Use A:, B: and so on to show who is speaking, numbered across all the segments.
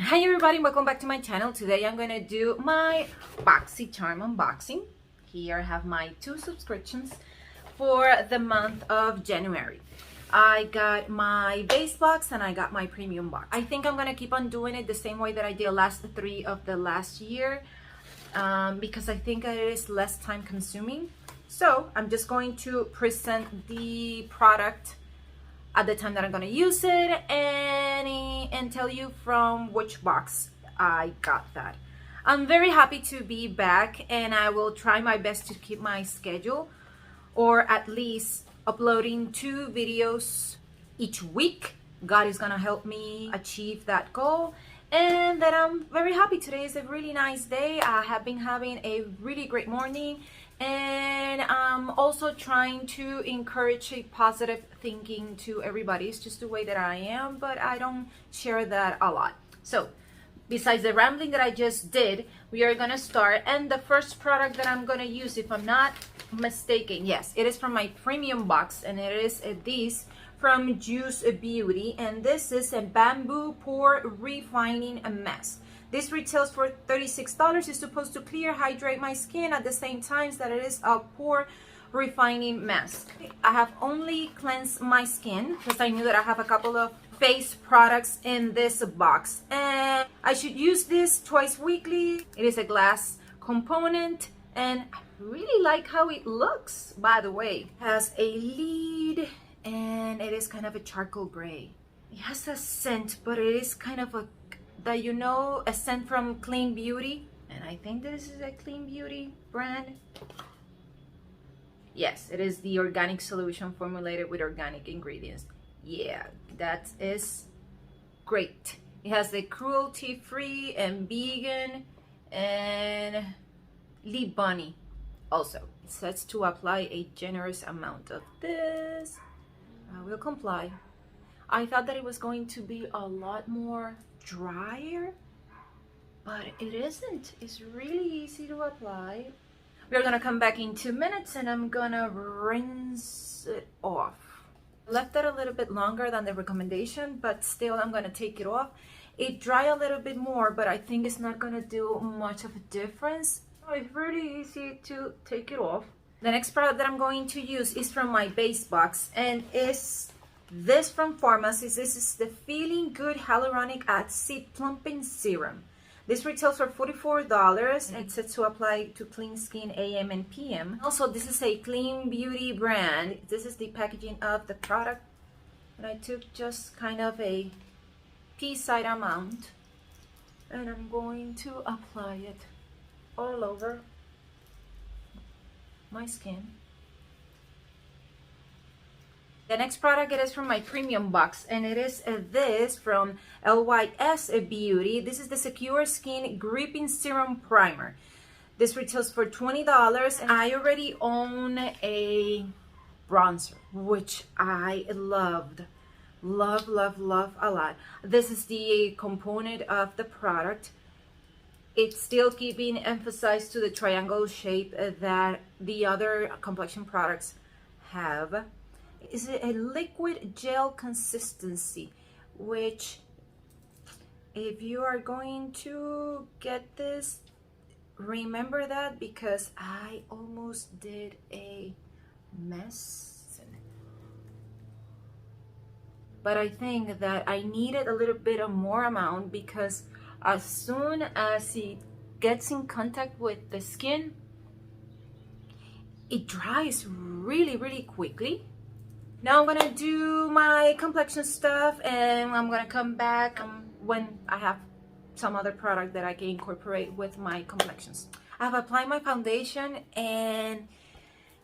A: Hi everybody, welcome back to my channel. Today I'm gonna do my Boxycharm unboxing. Here I have my 2 subscriptions for the month of January. I got my base box and I got my premium box. I think I'm gonna keep on doing it the same way that I did the last 3 of the last year because I think it is less time consuming. So I'm just going to present the product at the time that I'm gonna use it and tell you from which box I got that. I'm very happy to be back, and I will try my best to keep my schedule, or at least uploading 2 videos each week. God is gonna help me achieve that goal, and that I'm very happy. Today is a really nice day. I have been having a really great morning, and I'm also trying to encourage a positive thinking to everybody. It's just the way that I am, but I don't share that a lot. So besides the rambling that I just did, we are gonna start. And the first product that I'm gonna use, if I'm not mistaken, yes, it is from my premium box, and it is this from Juice Beauty, and this is a bamboo pore refining mask. This retails for $36. It's supposed to clear, hydrate my skin at the same time that it is a pore refining mask. I have only cleansed my skin because I knew that I have a couple of face products in this box, and I should use this twice weekly. It is a glass component, and I really like how it looks, by the way. It has a lid, and it is kind of a charcoal gray. It has a scent, but it is kind of a scent from Clean Beauty, and I think this is a Clean Beauty brand. Yes, it is the organic solution formulated with organic ingredients. Yeah, that is great. It has the cruelty-free and vegan and lip bunny also. It says to apply a generous amount of this. I will comply. I thought that it was going to be a lot more drier, but it isn't. It's really easy to apply. We're gonna come back in 2 minutes, and I'm gonna rinse it off. Left it a little bit longer than the recommendation, but still I'm gonna take it off. It dry a little bit more, but I think it's not gonna do much of a difference. It's really easy to take it off. The next product that I'm going to use is from my base box, and is this from Farmacy. This is the Feeling Good Hyaluronic Acid Plumping Serum. This retails for $44, and it says to apply to clean skin AM and PM. Also, this is a Clean Beauty brand. This is the packaging of the product, and I took just kind of a pea-sized amount, and I'm going to apply it all over my skin. The next product, it is from my premium box, and it is this from LYS Beauty. This is the Secure Skin Gripping Serum Primer. This retails for $20, and I already own a bronzer, which I loved. Love a lot. This is the component of the product. It's still keeping emphasized to the triangle shape that the other complexion products have. Is it a liquid gel consistency, which if you are going to get this, remember that, because I almost did a mess. But I think that I needed a little bit of more amount, because as soon as it gets in contact with the skin, it dries really quickly. Now I'm gonna do my complexion stuff, and I'm gonna come back when I have some other product that I can incorporate with my complexions. I've applied my foundation, and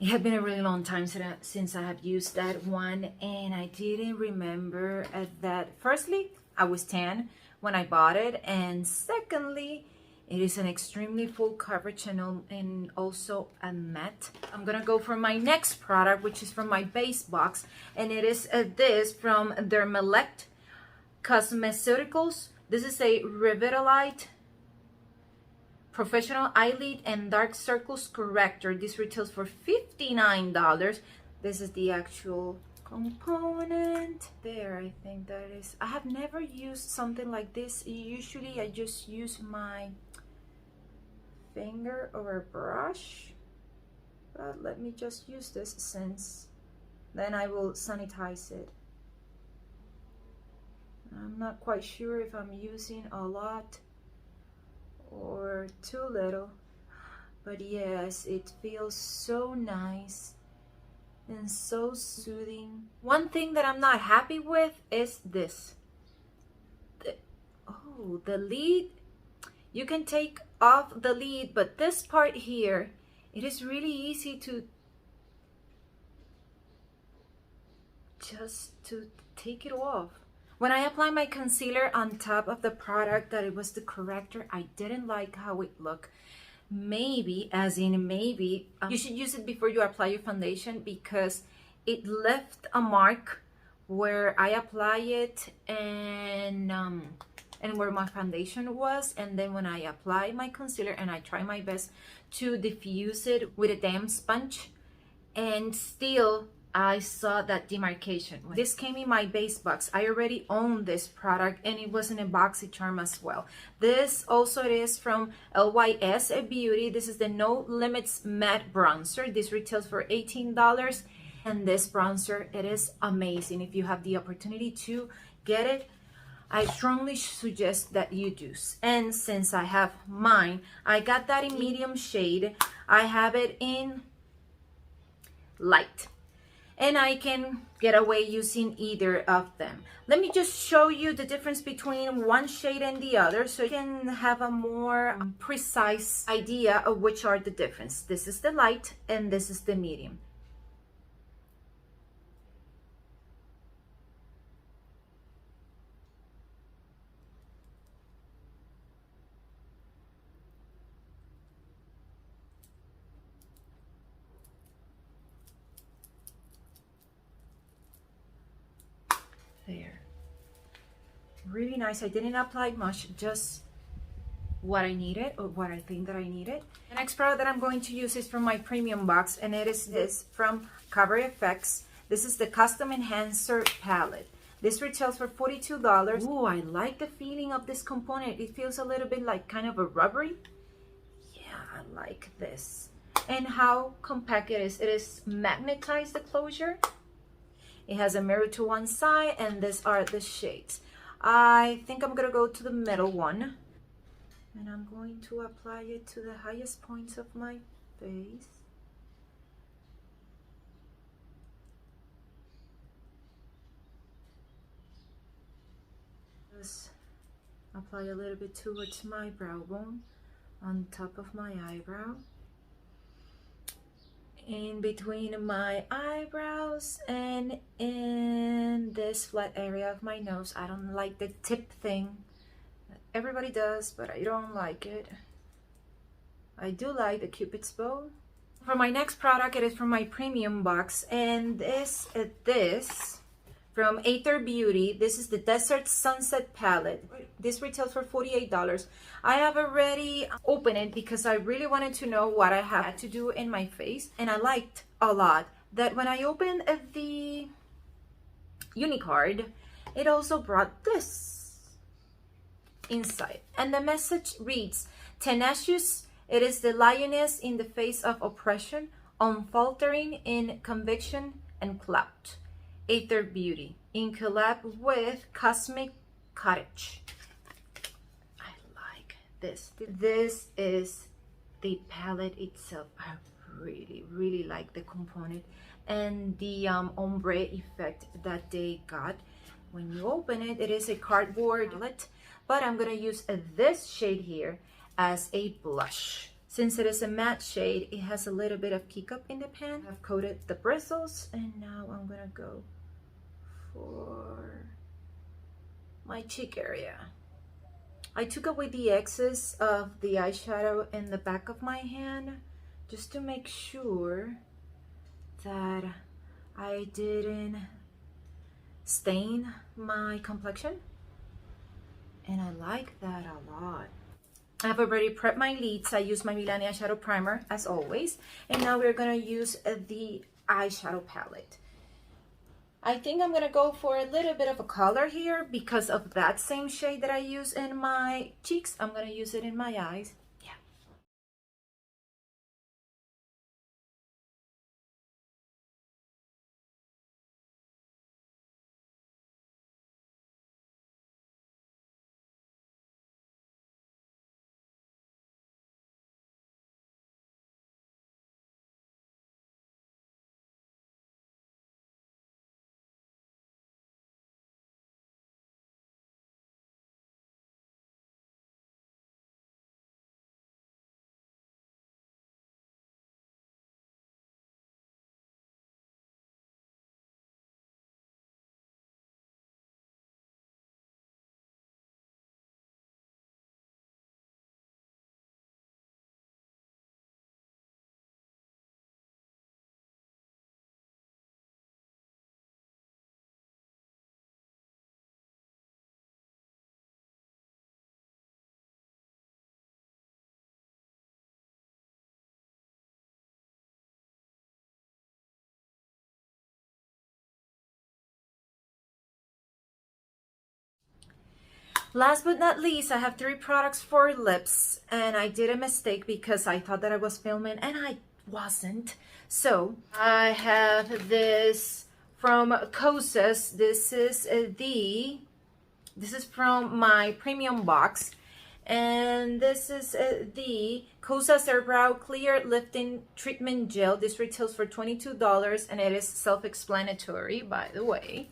A: it had been a really long time since I have used that one, and I didn't remember that firstly, I was tan when I bought it, and secondly, it is an extremely full coverage and also a matte. I'm gonna go for my next product, which is from my base box, and it is this from Dermelect Cosmeceuticals. This is a Revitalite Professional Eyelid and Dark Circles Corrector. This retails for $59. This is the actual component. There, I think that is. I have never used something like this. Usually I just use my finger or a brush, but let me just use this, since then I will sanitize it. I'm not quite sure if I'm using a lot or too little, but yes, it feels so nice and so soothing. One thing that I'm not happy with is this. The lid. You can take off the lid, but this part here, it is really easy to take it off. When I apply my concealer on top of the product that it was the Corrector, I didn't like how it looked. Maybe, as in maybe, you should use it before you apply your foundation, because it left a mark where I apply it and where my foundation was, and then when I apply my concealer and I try my best to diffuse it with a damp sponge, and still I saw that demarcation. This came in my base box. I already own this product, and it was in a Boxycharm as well. This also is from LYS Beauty. This is the No Limits Matte Bronzer. This retails for $18, and this bronzer, it is amazing. If you have the opportunity to get it, I strongly suggest that you do. And since I have mine, I got that in medium shade. I have it in light, and I can get away using either of them. Let me just show you the difference between one shade and the other, so you can have a more precise idea of which are the difference. This is the light and this is the medium. There. Really nice. I didn't apply much, just what I needed, or what I think that I needed. The next product that I'm going to use is from my premium box, and it is this from Cover FX. This is the Custom Enhancer Palette. This retails for $42. Ooh, I like the feeling of this component. It feels a little bit like kind of a rubbery. Yeah, I like this. And how compact it is. It is magnetized, the closure. It has a mirror to one side, and these are the shades. I think I'm gonna go to the middle one, and I'm going to apply it to the highest points of my face. Just apply a little bit towards my brow bone, on top of my eyebrow, in between my eyebrows, and in this flat area of my nose. I don't like the tip thing. Everybody does, but I don't like it. I do like the Cupid's bow. For my next product, it is from my premium box, and this from Athr Beauty. This is the Desert Sunset Palette. This retails for $48. I have already opened it because I really wanted to know what I had to do in my face, and I liked a lot that when I opened the Unicard, it also brought this inside, and the message reads, "Tenacious, it is the lioness in the face of oppression, unfaltering in conviction and clout. Athr Beauty, in collab with Cosmeceuticals." I like this. This is the palette itself. I really like the component and the ombre effect that they got. When you open it, it is a cardboard palette, but I'm gonna use this shade here as a blush. Since it is a matte shade, it has a little bit of kick up in the pan. I've coated the bristles, and now I'm gonna go for my cheek area. I took away the excess of the eyeshadow in the back of my hand just to make sure that I didn't stain my complexion, and I like that a lot. I've already prepped my lids. I use my Milani eyeshadow primer as always, and now we're gonna use the eyeshadow palette. I think I'm gonna go for a little bit of a color here because of that same shade that I use in my cheeks. I'm gonna use it in my eyes. Yeah. Last but not least, I have 3 products for lips, and I did a mistake because I thought that I was filming and I wasn't. So I have this from Kosas. This is from my premium box, and this is the Kosas Brow Clear Lifting Treatment Gel. This retails for $22, and it is self-explanatory, by the way.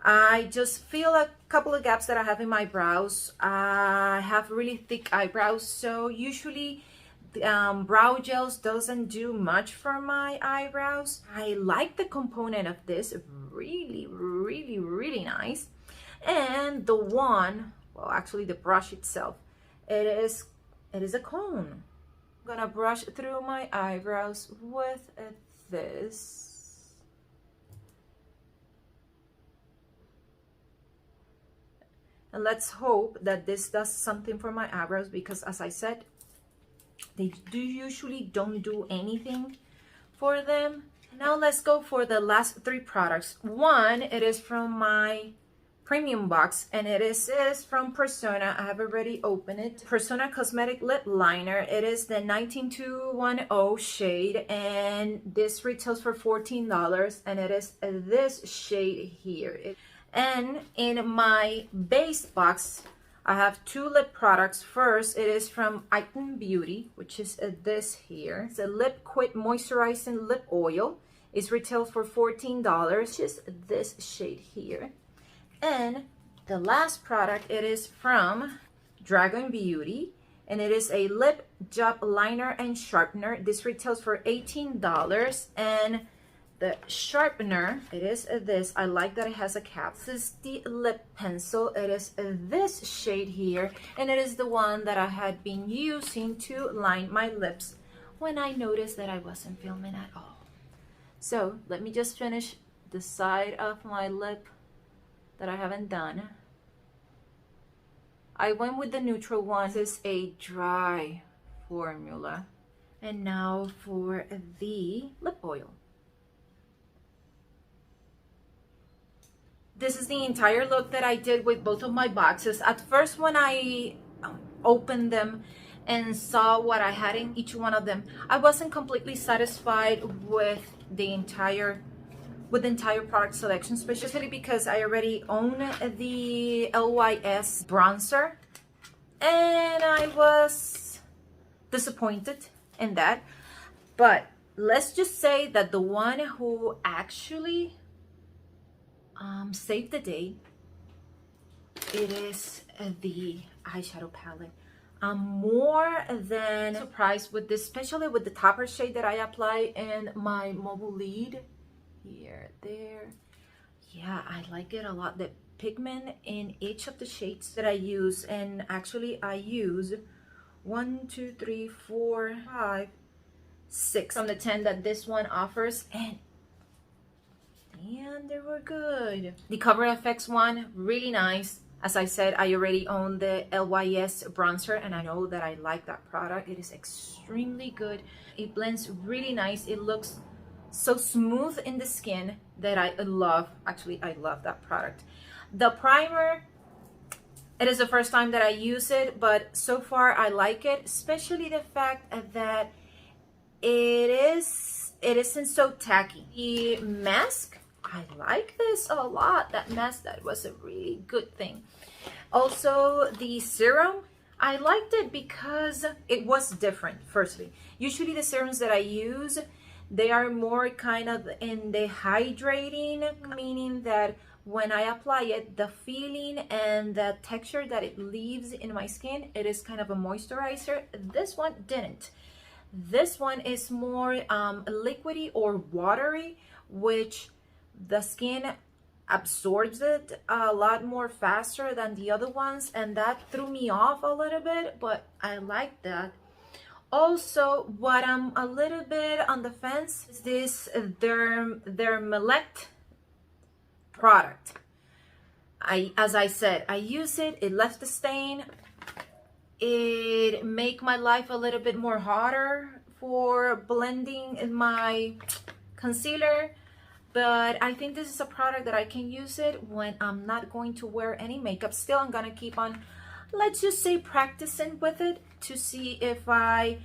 A: I just feel a couple of gaps that I have in my brows. I have really thick eyebrows, so usually brow gels doesn't do much for my eyebrows. I like the component of this, really nice. And the one, well, actually the brush itself, it is a cone. I'm gonna brush through my eyebrows with this. And let's hope that this does something for my eyebrows, because as I said, they usually don't do anything for them. Now let's go for the last 3 products. One, it is from my premium box, and it is from Persona. I have already opened it. Persona Cosmetic Lip Liner. It is the 19210 shade, and this retails for $14, and it is this shade here. And in my base box, I have 2 lip products. First, it is from Athr Beauty, which is this here. It's a Lip Quip Moisturizing Lip Oil. It's retailed for $14, just this shade here. And the last product, it is from Dragun Beauty, and it is a Lip Job Liner and Sharpener. This retails for $18, and the sharpener, it is this. I like that it has a cap. This is the lip pencil. It is this shade here, and it is the one that I had been using to line my lips when I noticed that I wasn't filming at all. So let me just finish the side of my lip that I haven't done. I went with the neutral one. This is a dry formula. And now for the lip oil. This is the entire look that I did with both of my boxes. At first, when I opened them and saw what I had in each one of them, I wasn't completely satisfied with the entire product selection, especially because I already own the LYS bronzer, and I was disappointed in that. But let's just say that the one who actually saved the day, it is the eyeshadow palette. I'm more than surprised with this, especially with the topper shade that I apply in my mobile lid here, there. Yeah, I like it a lot. The pigment in each of the shades that I use, and actually I use 1, 2, 3, 4, 5, 6 from the 10 that this one offers, and they were good. The Cover FX one, really nice. As I said, I already own the LYS bronzer, and I know that I like that product. It is extremely good. It blends really nice. It looks so smooth in the skin that I love. Actually, I love that product. The primer, it is the first time that I use it, but so far I like it, especially the fact that it isn't so tacky. The mask, I like this a lot. That mask, that was a really good thing. Also, the serum, I liked it because it was different. Firstly, usually the serums that I use, they are more kind of in the hydrating, meaning that when I apply it, the feeling and the texture that it leaves in my skin, it is kind of a moisturizer. This one didn't. This one is more liquidy or watery, which the skin absorbs it a lot more faster than the other ones, and that threw me off a little bit, but I like that. Also, what I'm a little bit on the fence is this Dermelect product. As I said, I use it, it left a stain. It make my life a little bit more harder for blending in my concealer, but I think this is a product that I can use it when I'm not going to wear any makeup. Still, I'm gonna keep on, let's just say, practicing with it to see if I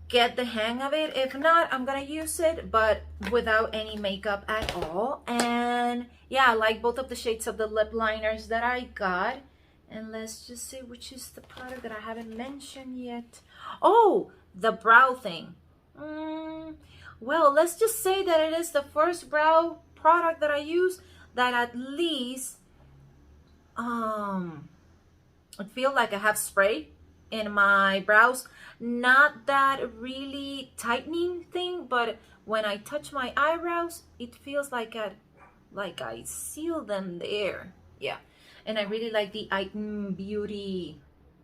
A: get the hang of it. If not, I'm gonna use it, but without any makeup at all. And yeah, I like both of the shades of the lip liners that I got. And let's just see which is the product that I haven't mentioned yet. Oh, the brow thing. Well, let's just say that it is the first brow product that I use that at least it feels like I have spray in my brows. Not that really tightening thing, but when I touch my eyebrows, it feels like I seal them there. Yeah. And I really like the Beauty.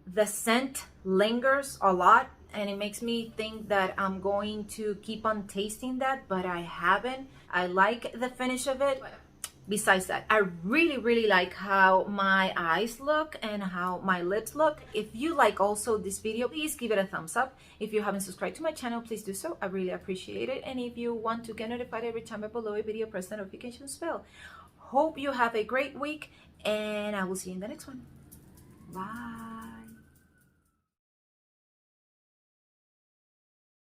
A: The scent lingers a lot, and it makes me think that I'm going to keep on tasting that, but I haven't. I like the finish of it. Besides that, I really like how my eyes look and how my lips look. If you like also this video, please give it a thumbs up. If you haven't subscribed to my channel, please do so. I really appreciate it. And if you want to get notified every time I upload a video, press the notification bell. Hope you have a great week, and I will see you in the next one. Bye.